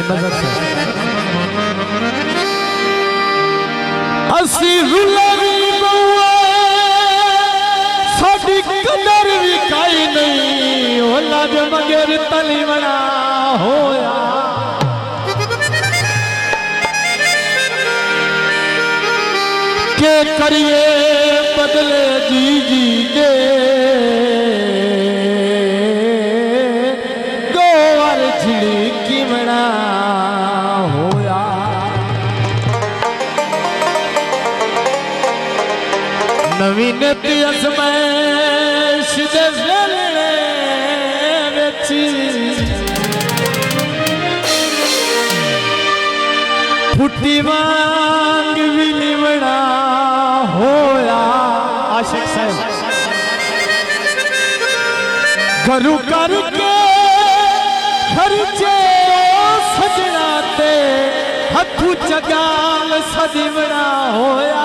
नजर से असी रुलारी बउआ साडी कदर भी काई नहीं ओ लाज मगर तलीवड़ा होया के करिए बदले जी जी के गोवर झिड़की मना होया नवीन असमैश दे वेले विच फुटी वांग भी निवड़ा होया आशिक साहब करू करके खर्चे सजना ते हथू चगाल सदिवड़ा होया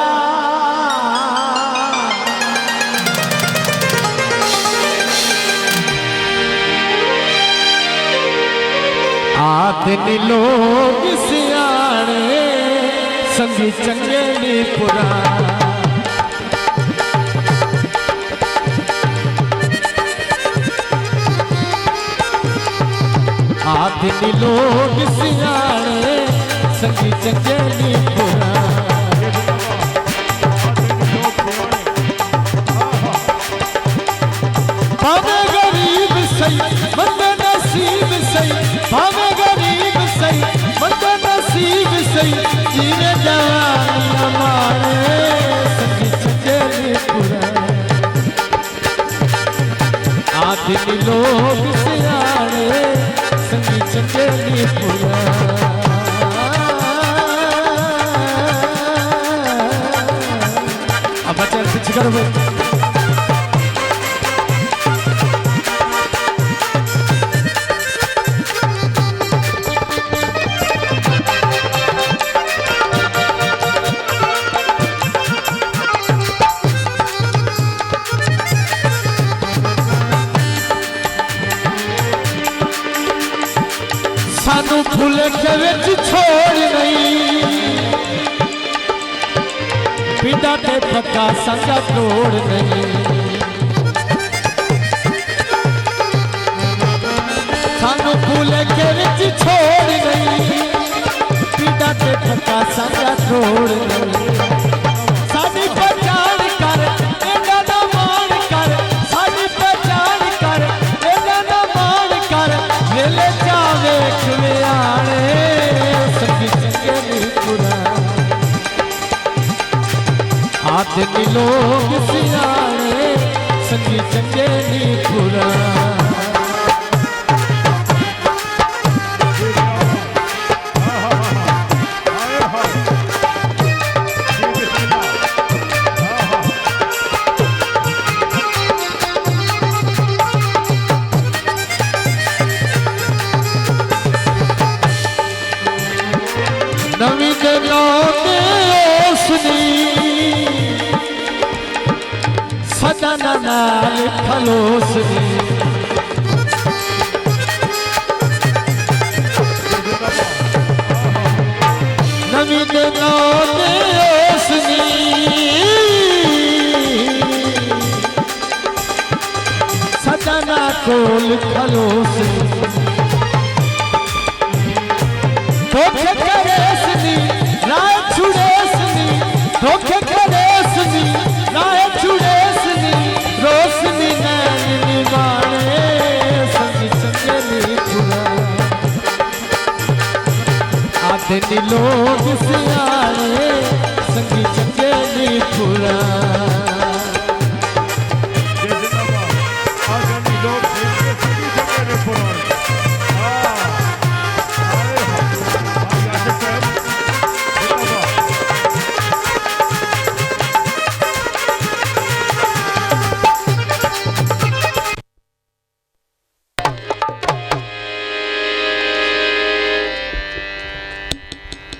आदनी लोग सियाने संगी चंगे नी पुराने आदमी लोग सियाने संगी चंगे नी पुराने भावे गरीब सही बंदे नसीब सही भावे गरीब सही बंदे नसीब सही जीने जवानी हमारे संगी चंगे नी पुराने आदमी लोग सियाने संगी चंगे नी पुराने अब बच्चे पीछे करो भाई सानू फूले के विच छोड़ नहीं पिंडा ते पक्का संगा तोड़ नहीं सानू फूले के विच छोड़ नहीं पिंडा ते पक्का संगा तोड़ नहीं साडी पहचान कर एना दा मान कर साडी पहचान कर एना दा मान कर मेले जावे खियाने संगी चंगे नी पुराने आदमी लोग सियाने संगी चंगे नी पुराने नवी सदन नाल खलोसनी नवी ओसनी सदना कोल खलोसनी धोखे करेसनी राय छुड़ेसनी धोखे करेसनी राय छुड़ेसनी रोशनी नैन निवाणे संगी चंगे नी पुराने आदमी लोग सियाने संगी चंगे नी पुराने